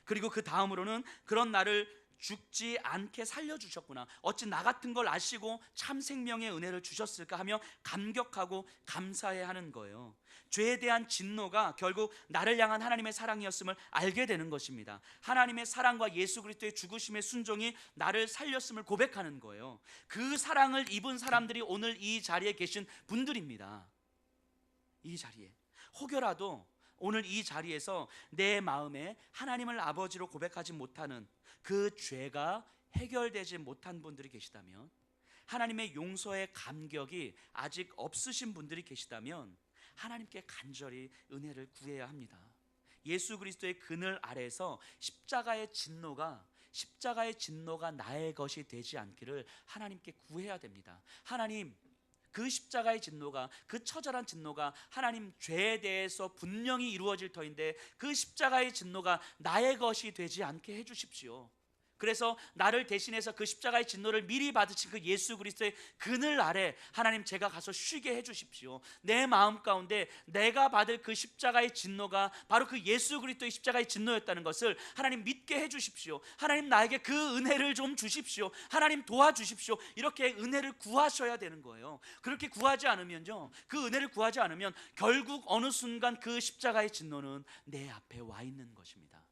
그리고 그 다음으로는 그런 나를 죽지 않게 살려주셨구나. 어찌 나 같은 걸 아시고 참 생명의 은혜를 주셨을까 하며 감격하고 감사해야 하는 거예요. 죄에 대한 진노가 결국 나를 향한 하나님의 사랑이었음을 알게 되는 것입니다. 하나님의 사랑과 예수 그리스도의 죽으심의 순종이 나를 살렸음을 고백하는 거예요. 그 사랑을 입은 사람들이 오늘 이 자리에 계신 분들입니다. 이 자리에 혹여라도 오늘 이 자리에서 내 마음에 하나님을 아버지로 고백하지 못하는 그 죄가 해결되지 못한 분들이 계시다면, 하나님의 용서의 감격이 아직 없으신 분들이 계시다면 하나님께 간절히 은혜를 구해야 합니다. 예수 그리스도의 그늘 아래에서 십자가의 진노가 나의 것이 되지 않기를 하나님께 구해야 됩니다. 하나님, 그 십자가의 진노가, 그 처절한 진노가 하나님 죄에 대해서 분명히 이루어질 터인데 그 십자가의 진노가 나의 것이 되지 않게 해주십시오. 그래서 나를 대신해서 그 십자가의 진노를 미리 받으신 그 예수 그리스도의 그늘 아래 하나님, 제가 가서 쉬게 해주십시오. 내 마음 가운데 내가 받을 그 십자가의 진노가 바로 그 예수 그리스도의 십자가의 진노였다는 것을 하나님 믿게 해주십시오. 하나님, 나에게 그 은혜를 좀 주십시오. 하나님, 도와주십시오. 이렇게 은혜를 구하셔야 되는 거예요. 그렇게 구하지 않으면요, 그 은혜를 구하지 않으면 결국 어느 순간 그 십자가의 진노는 내 앞에 와 있는 것입니다.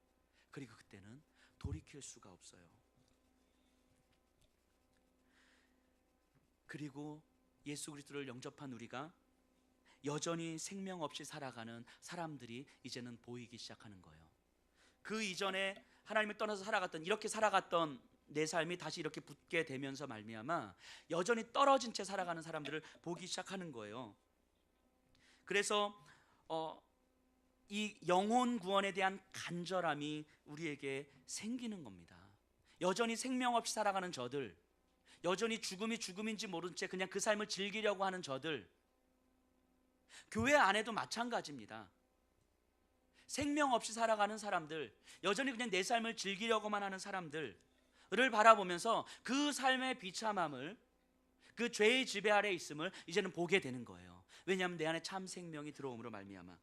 그리고 그때는 돌이킬 수가 없어요. 그리고 예수 그리스도를 영접한 우리가 여전히 생명 없이 살아가는 사람들이 이제는 보이기 시작하는 거예요. 그 이전에 하나님을 떠나서 이렇게 살아갔던 내 삶이 다시 이렇게 붙게 되면서 말미암아 여전히 떨어진 채 살아가는 사람들을 보기 시작하는 거예요. 그래서 이 영혼 구원에 대한 간절함이 우리에게 생기는 겁니다. 여전히 생명 없이 살아가는 저들, 여전히 죽음이 죽음인지 모른 채 그냥 그 삶을 즐기려고 하는 저들, 교회 안에도 마찬가지입니다. 생명 없이 살아가는 사람들, 여전히 그냥 내 삶을 즐기려고만 하는 사람들을 바라보면서 그 삶의 비참함을, 그 죄의 지배 아래 있음을 이제는 보게 되는 거예요. 왜냐하면 내 안에 참 생명이 들어옴으로 말미암아.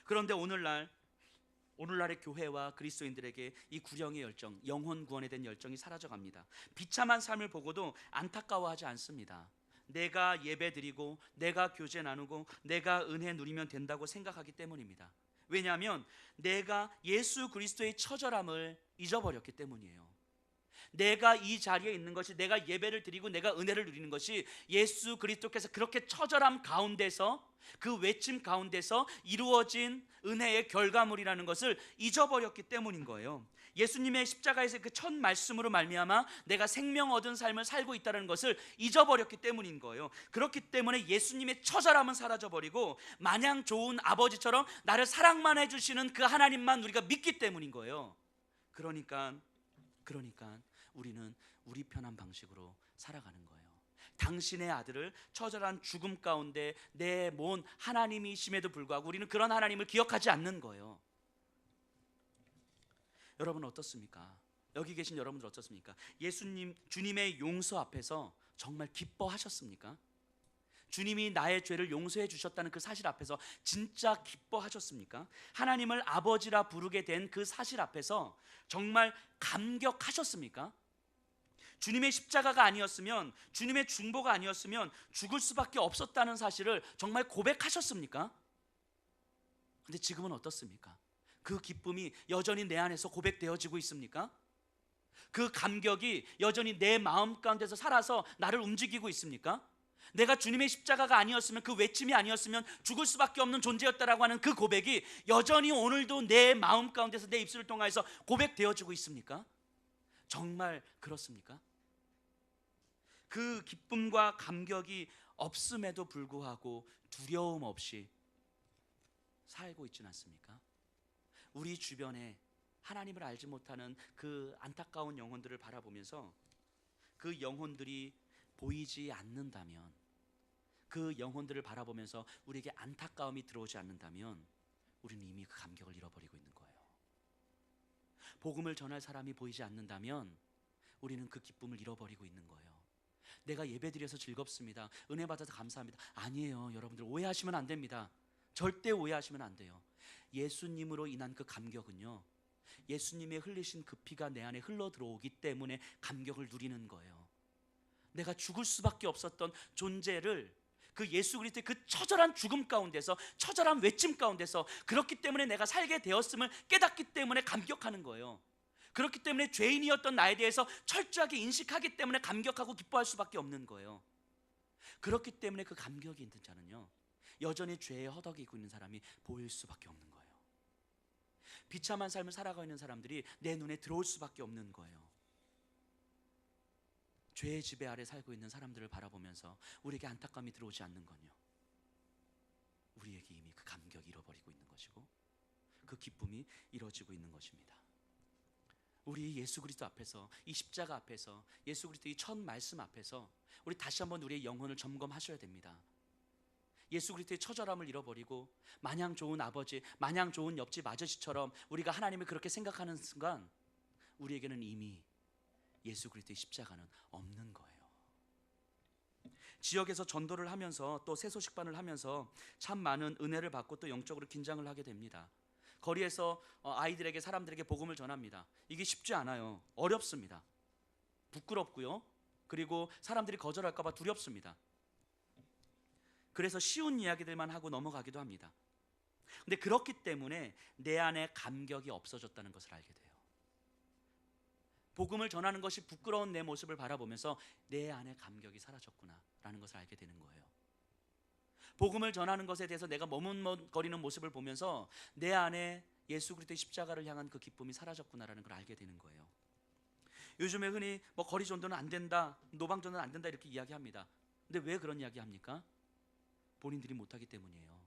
그런데 오늘날의 교회와 그리스도인들에게 이 구령의 열정, 영혼 구원에 대한 열정이 사라져갑니다. 비참한 삶을 보고도 안타까워하지 않습니다. 내가 예배드리고 내가 교제 나누고 내가 은혜 누리면 된다고 생각하기 때문입니다. 왜냐하면 내가 예수 그리스도의 처절함을 잊어버렸기 때문이에요. 내가 이 자리에 있는 것이, 내가 예배를 드리고 내가 은혜를 누리는 것이 예수 그리스도께서 그렇게 처절함 가운데서, 그 외침 가운데서 이루어진 은혜의 결과물이라는 것을 잊어버렸기 때문인 거예요. 예수님의 십자가에서 그 첫 말씀으로 말미암아 내가 생명 얻은 삶을 살고 있다는 것을 잊어버렸기 때문인 거예요. 그렇기 때문에 예수님의 처절함은 사라져버리고 마냥 좋은 아버지처럼 나를 사랑만 해주시는 그 하나님만 우리가 믿기 때문인 거예요. 그러니까 우리는 우리 편한 방식으로 살아가는 거예요. 당신의 아들을 처절한 죽음 가운데 내몬 하나님이심에도 불구하고 우리는 그런 하나님을 기억하지 않는 거예요. 여러분 어떻습니까? 여기 계신 여러분들 어떻습니까? 주님의 용서 앞에서 정말 기뻐하셨습니까? 주님이 나의 죄를 용서해 주셨다는 그 사실 앞에서 진짜 기뻐하셨습니까? 하나님을 아버지라 부르게 된 그 사실 앞에서 정말 감격하셨습니까? 주님의 십자가가 아니었으면, 주님의 중보가 아니었으면 죽을 수밖에 없었다는 사실을 정말 고백하셨습니까? 근데 지금은 어떻습니까? 그 기쁨이 여전히 내 안에서 고백되어지고 있습니까? 그 감격이 여전히 내 마음 가운데서 살아서 나를 움직이고 있습니까? 내가 주님의 십자가가 아니었으면, 그 외침이 아니었으면 죽을 수밖에 없는 존재였다라고 하는 그 고백이 여전히 오늘도 내 마음 가운데서 내 입술을 통해서 고백되어지고 있습니까? 정말 그렇습니까? 그 기쁨과 감격이 없음에도 불구하고 두려움 없이 살고 있지는 않습니까? 우리 주변에 하나님을 알지 못하는 그 안타까운 영혼들을 바라보면서 그 영혼들이 보이지 않는다면, 그 영혼들을 바라보면서 우리에게 안타까움이 들어오지 않는다면 우리는 이미 그 감격을 잃어버리고 있는 거예요. 복음을 전할 사람이 보이지 않는다면 우리는 그 기쁨을 잃어버리고 있는 거예요. 내가 예배드려서 즐겁습니다, 은혜 받아서 감사합니다. 아니에요. 여러분들 오해하시면 안 됩니다. 절대 오해하시면 안 돼요. 예수님으로 인한 그 감격은요, 예수님의 흘리신 그 피가 내 안에 흘러 들어오기 때문에 감격을 누리는 거예요. 내가 죽을 수밖에 없었던 존재를 그 예수 그리스도의 그 처절한 죽음 가운데서, 처절한 외침 가운데서, 그렇기 때문에 내가 살게 되었음을 깨닫기 때문에 감격하는 거예요. 그렇기 때문에 죄인이었던 나에 대해서 철저하게 인식하기 때문에 감격하고 기뻐할 수밖에 없는 거예요. 그렇기 때문에 그 감격이 있는 자는요, 여전히 죄에 허덕이고 있는 사람이 보일 수밖에 없는 거예요. 비참한 삶을 살아가고 있는 사람들이 내 눈에 들어올 수밖에 없는 거예요. 죄의 지배 아래 살고 있는 사람들을 바라보면서 우리에게 안타까움이 들어오지 않는 건요, 우리에게 이미 그 감격이 잃어버리고 있는 것이고 그 기쁨이 이루어지고 있는 것입니다. 우리 예수 그리스도 앞에서, 이 십자가 앞에서, 예수 그리스도의 첫 말씀 앞에서 우리 다시 한번 우리의 영혼을 점검하셔야 됩니다. 예수 그리스도의 처절함을 잃어버리고 마냥 좋은 아버지, 마냥 좋은 옆집 아저씨처럼 우리가 하나님을 그렇게 생각하는 순간 우리에게는 이미 예수 그리스도의 십자가는 없는 거예요. 지역에서 전도를 하면서 또 새소식반을 하면서 참 많은 은혜를 받고 또 영적으로 긴장을 하게 됩니다. 거리에서 아이들에게, 사람들에게 복음을 전합니다. 이게 쉽지 않아요. 어렵습니다. 부끄럽고요, 그리고 사람들이 거절할까 봐 두렵습니다. 그래서 쉬운 이야기들만 하고 넘어가기도 합니다. 근데 그렇기 때문에 내 안에 감격이 없어졌다는 것을 알게 돼요. 복음을 전하는 것이 부끄러운 내 모습을 바라보면서 내 안에 감격이 사라졌구나 라는 것을 알게 되는 거예요. 복음을 전하는 것에 대해서 내가 머뭇거리는 모습을 보면서 내 안에 예수 그리스도의 십자가를 향한 그 기쁨이 사라졌구나라는 걸 알게 되는 거예요. 요즘에 흔히 거리 전도는 안 된다, 노방 전도는 안 된다 이렇게 이야기합니다. 근데 왜 그런 이야기 합니까? 본인들이 못하기 때문이에요.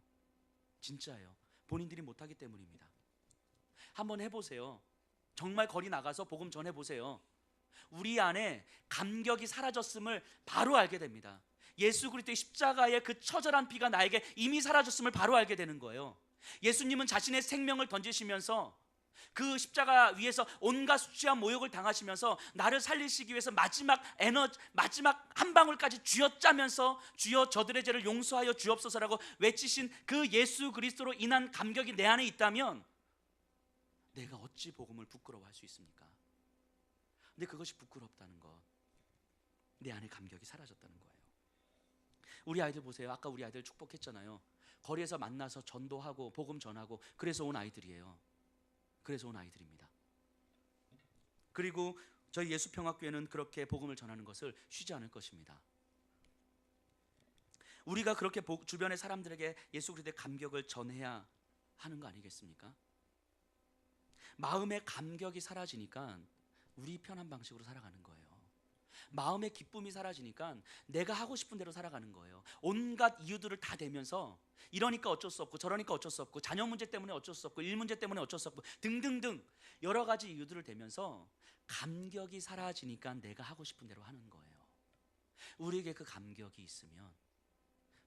진짜예요. 본인들이 못하기 때문입니다. 한번 해보세요. 정말 거리 나가서 복음 전해보세요. 우리 안에 감격이 사라졌음을 바로 알게 됩니다. 예수 그리스도의 십자가의 그 처절한 피가 나에게 이미 사라졌음을 바로 알게 되는 거예요. 예수님은 자신의 생명을 던지시면서 그 십자가 위에서 온갖 수치와 모욕을 당하시면서 나를 살리시기 위해서 마지막 한 방울까지 쥐어짜면서 주여 저들의 죄를 용서하여 주옵소서라고 외치신 그 예수 그리스도로 인한 감격이 내 안에 있다면 내가 어찌 복음을 부끄러워할 수 있습니까? 근데 그것이 부끄럽다는 것, 내 안에 감격이 사라졌다는 거예요. 우리 아이들 보세요. 아까 우리 아이들 축복했잖아요. 거리에서 만나서 전도하고 복음 전하고 그래서 온 아이들이에요. 그래서 온 아이들입니다. 그리고 저희 예수평화교회는 그렇게 복음을 전하는 것을 쉬지 않을 것입니다. 우리가 그렇게 주변의 사람들에게 예수 그리스도의 감격을 전해야 하는 거 아니겠습니까? 마음의 감격이 사라지니까 우리 편한 방식으로 살아가는 거예요. 마음의 기쁨이 사라지니까 내가 하고 싶은 대로 살아가는 거예요. 온갖 이유들을 다 대면서 이러니까 어쩔 수 없고 저러니까 어쩔 수 없고 자녀 문제 때문에 어쩔 수 없고 일 문제 때문에 어쩔 수 없고 등등등 여러 가지 이유들을 대면서 감격이 사라지니까 내가 하고 싶은 대로 하는 거예요. 우리에게 그 감격이 있으면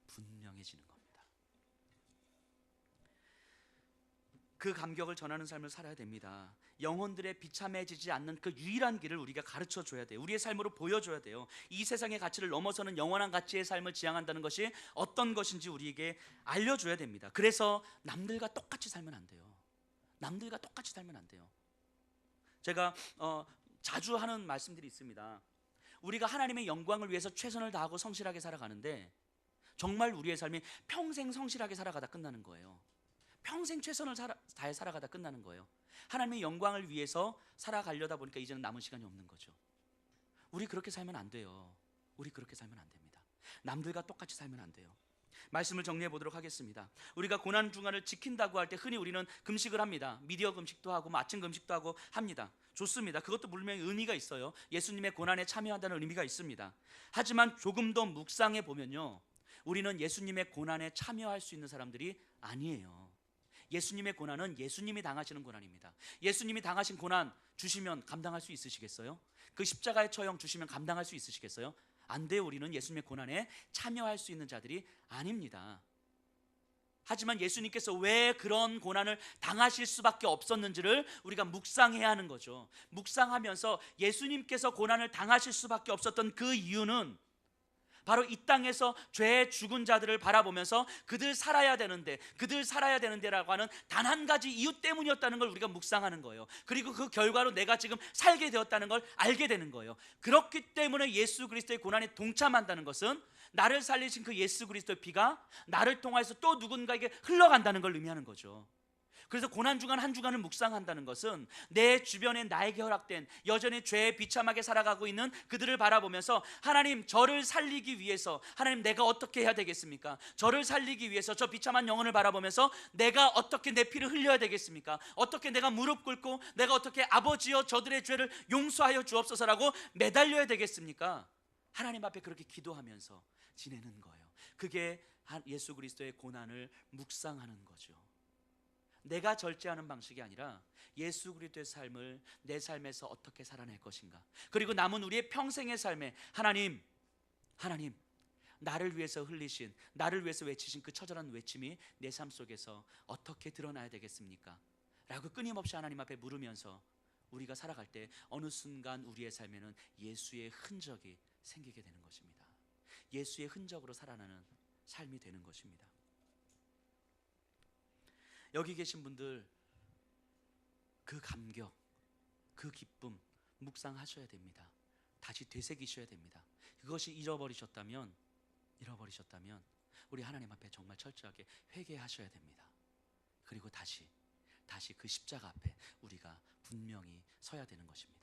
분명해지는 겁니다. 그 감격을 전하는 삶을 살아야 됩니다. 영혼들의 비참해지지 않는 그 유일한 길을 우리가 가르쳐 줘야 돼요. 우리의 삶으로 보여줘야 돼요. 이 세상의 가치를 넘어서는 영원한 가치의 삶을 지향한다는 것이 어떤 것인지 우리에게 알려줘야 됩니다. 그래서 남들과 똑같이 살면 안 돼요. 남들과 똑같이 살면 안 돼요. 제가 자주 하는 말씀들이 있습니다. 우리가 하나님의 영광을 위해서 최선을 다하고 성실하게 살아가는데 정말 우리의 삶이 평생 성실하게 살아가다 끝나는 거예요. 평생 최선을 다해 살아가다 끝나는 거예요. 하나님의 영광을 위해서 살아가려다 보니까 이제는 남은 시간이 없는 거죠. 우리 그렇게 살면 안 돼요. 우리 그렇게 살면 안 됩니다. 남들과 똑같이 살면 안 돼요. 말씀을 정리해 보도록 하겠습니다. 우리가 고난 중간을 지킨다고 할 때 흔히 우리는 금식을 합니다. 미디어 금식도 하고 아침 금식도 하고 합니다. 좋습니다. 그것도 분명히 의미가 있어요. 예수님의 고난에 참여한다는 의미가 있습니다. 하지만 조금 더 묵상해 보면요, 우리는 예수님의 고난에 참여할 수 있는 사람들이 아니에요. 예수님의 고난은 예수님이 당하시는 고난입니다. 예수님이 당하신 고난 주시면 감당할 수 있으시겠어요? 그 십자가의 처형 주시면 감당할 수 있으시겠어요? 안 돼요. 우리는 예수님의 고난에 참여할 수 있는 자들이 아닙니다. 하지만 예수님께서 왜 그런 고난을 당하실 수밖에 없었는지를 우리가 묵상해야 하는 거죠. 묵상하면서 예수님께서 고난을 당하실 수밖에 없었던 그 이유는 바로 이 땅에서 죄에 죽은 자들을 바라보면서 그들 살아야 되는데라고 하는 단 한 가지 이유 때문이었다는 걸 우리가 묵상하는 거예요. 그리고 그 결과로 내가 지금 살게 되었다는 걸 알게 되는 거예요. 그렇기 때문에 예수 그리스도의 고난에 동참한다는 것은 나를 살리신 그 예수 그리스도의 피가 나를 통해서 또 누군가에게 흘러간다는 걸 의미하는 거죠. 그래서 고난주간 한 주간을 묵상한다는 것은 내 주변에 나에게 허락된 여전히 죄에 비참하게 살아가고 있는 그들을 바라보면서 하나님, 저를 살리기 위해서 하나님, 내가 어떻게 해야 되겠습니까? 저를 살리기 위해서 저 비참한 영혼을 바라보면서 내가 어떻게 내 피를 흘려야 되겠습니까? 어떻게 내가 무릎 꿇고 내가 어떻게 아버지여 저들의 죄를 용서하여 주옵소서라고 매달려야 되겠습니까? 하나님 앞에 그렇게 기도하면서 지내는 거예요. 그게 예수 그리스도의 고난을 묵상하는 거죠. 내가 절제하는 방식이 아니라 예수 그리스도의 삶을 내 삶에서 어떻게 살아낼 것인가, 그리고 남은 우리의 평생의 삶에 하나님 나를 위해서 흘리신, 나를 위해서 외치신 그 처절한 외침이 내 삶 속에서 어떻게 드러나야 되겠습니까? 라고 끊임없이 하나님 앞에 물으면서 우리가 살아갈 때 어느 순간 우리의 삶에는 예수의 흔적이 생기게 되는 것입니다. 예수의 흔적으로 살아나는 삶이 되는 것입니다. 여기 계신 분들 그 감격, 그 기쁨 묵상하셔야 됩니다. 다시 되새기셔야 됩니다. 그것이 잃어버리셨다면 우리 하나님 앞에 정말 철저하게 회개하셔야 됩니다. 그리고 다시 그 십자가 앞에 우리가 분명히 서야 되는 것입니다.